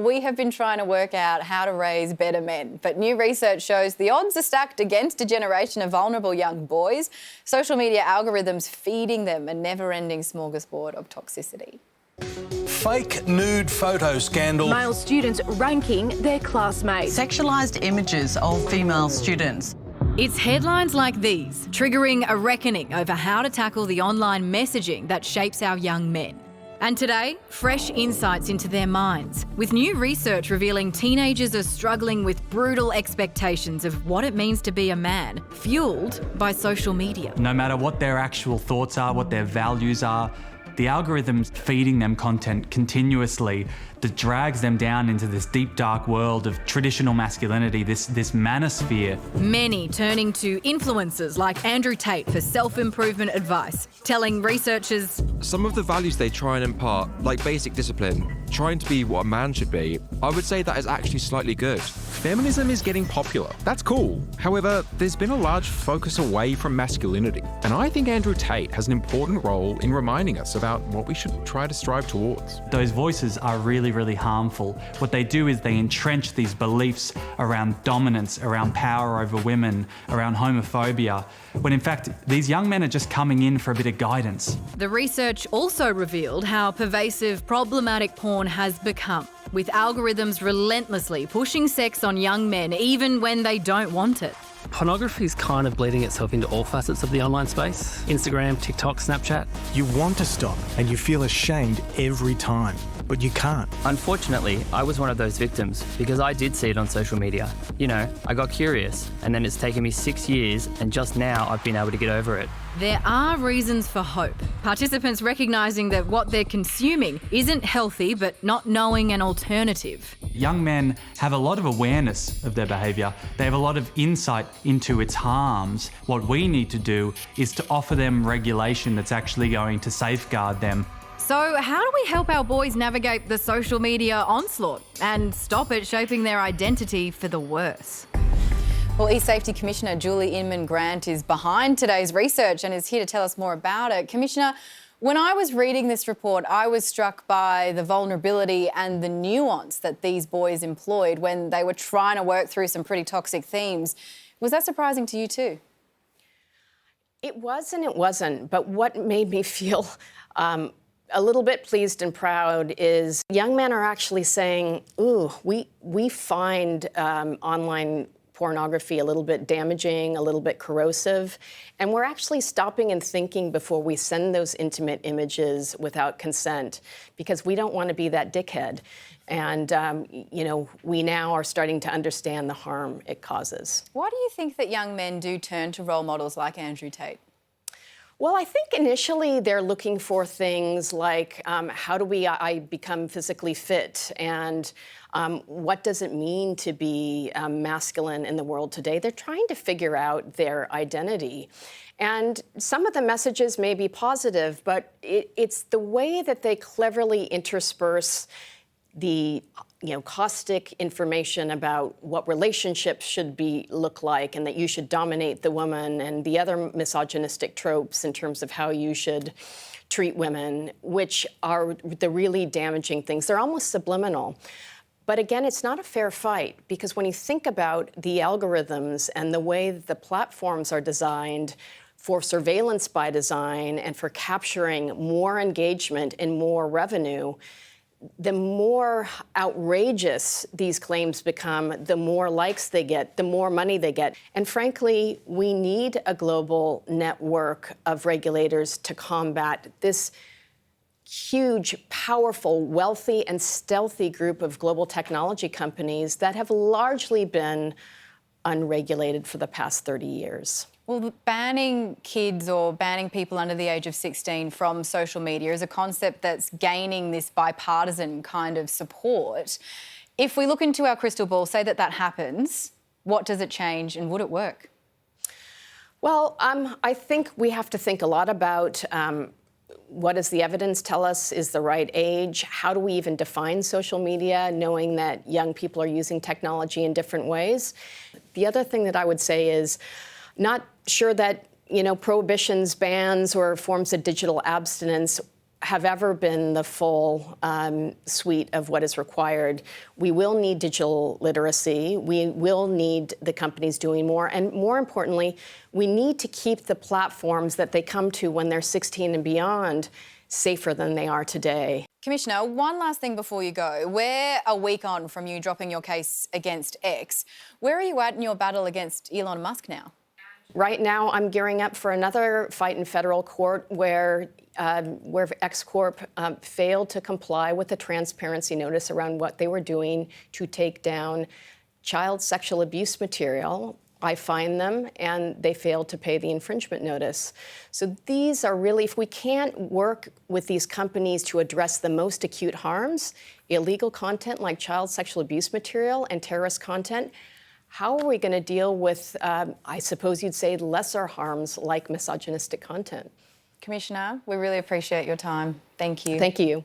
we have been trying to work out how to raise better men. But new research shows the odds are stacked against a generation of vulnerable young boys. Social media algorithms feeding them a never-ending smorgasbord of toxicity. Fake nude photo scandal. Male students ranking their classmates. Sexualised images of female students. It's headlines like these triggering a reckoning over how to tackle the online messaging that shapes our young men. And today, fresh insights into their minds, with new research revealing teenagers are struggling with brutal expectations of what it means to be a man, fuelled by social media. No matter what their actual thoughts are, what their values are, the algorithm's feeding them content continuously that drags them down into this deep, dark world of traditional masculinity, this manosphere. Many turning to influencers like Andrew Tate for self-improvement advice, telling researchers some of the values they try and impart, like basic discipline, trying to be what a man should be, I would say that is actually slightly good. Feminism is getting popular. That's cool. However, there's been a large focus away from masculinity. And I think Andrew Tate has an important role in reminding us about what we should try to strive towards. Those voices are really harmful. What they do is they entrench these beliefs around dominance, around power over women, around homophobia, when in fact these young men are just coming in for a bit of guidance. The research also revealed how pervasive problematic porn has become, with algorithms relentlessly pushing sex on young men even when they don't want it. Pornography is kind of bleeding itself into all facets of the online space. Instagram, TikTok, Snapchat. You want to stop and you feel ashamed every time, but you can't. Unfortunately, I was one of those victims because I did see it on social media. You know, I got curious and then it's taken me 6 years and just now I've been able to get over it. There are reasons for hope. Participants recognising that what they're consuming isn't healthy but not knowing an alternative. Young men have a lot of awareness of their behaviour. They have a lot of insight into its harms. What we need to do is to offer them regulation that's actually going to safeguard them. So how do we help our boys navigate the social media onslaught and stop it shaping their identity for the worse? Well, eSafety Commissioner Julie Inman Grant is behind today's research and is here to tell us more about it. Commissioner, when I was reading this report, I was struck by the vulnerability and the nuance that these boys employed when they were trying to work through some pretty toxic themes. Was that surprising to you too? It was and it wasn't, but what made me feel a little bit pleased and proud is young men are actually saying, ooh, we find online pornography a little bit damaging, a little bit corrosive, and we're actually stopping and thinking before we send those intimate images without consent because we don't want to be that dickhead. And, you know, we now are starting to understand the harm it causes. Why do you think that young men do turn to role models like Andrew Tate? Well, I think initially they're looking for things like how do I become physically fit and what does it mean to be masculine in the world today? They're trying to figure out their identity. And some of the messages may be positive, but it's the way that they cleverly intersperse the caustic information about what relationships should look like and that you should dominate the woman and the other misogynistic tropes in terms of how you should treat women, which are the really damaging things. They're almost subliminal. But again, it's not a fair fight because when you think about the algorithms and the way the platforms are designed for surveillance by design and for capturing more engagement and more revenue, the more outrageous these claims become, the more likes they get, the more money they get. And frankly, we need a global network of regulators to combat this huge, powerful, wealthy, and stealthy group of global technology companies that have largely been unregulated for the past 30 years. Well, banning kids or banning people under the age of 16 from social media is a concept that's gaining this bipartisan kind of support. If we look into our crystal ball, say that happens, what does it change and would it work? Well, I think we have to think a lot about what does the evidence tell us is the right age? How do we even define social media, knowing that young people are using technology in different ways? The other thing that I would say is not sure that, prohibitions, bans, or forms of digital abstinence have ever been the full suite of what is required. We will need digital literacy. We will need the companies doing more. And more importantly, we need to keep the platforms that they come to when they're 16 and beyond safer than they are today. Commissioner, one last thing before you go. We're a week on from you dropping your case against X. Where are you at in your battle against Elon Musk now? Right now, I'm gearing up for another fight in federal court where X Corp failed to comply with the transparency notice around what they were doing to take down child sexual abuse material. I fined them, and they failed to pay the infringement notice. So these are really, if we can't work with these companies to address the most acute harms, illegal content like child sexual abuse material and terrorist content, how are we going to deal with, I suppose you'd say, lesser harms like misogynistic content? Commissioner, we really appreciate your time. Thank you. Thank you.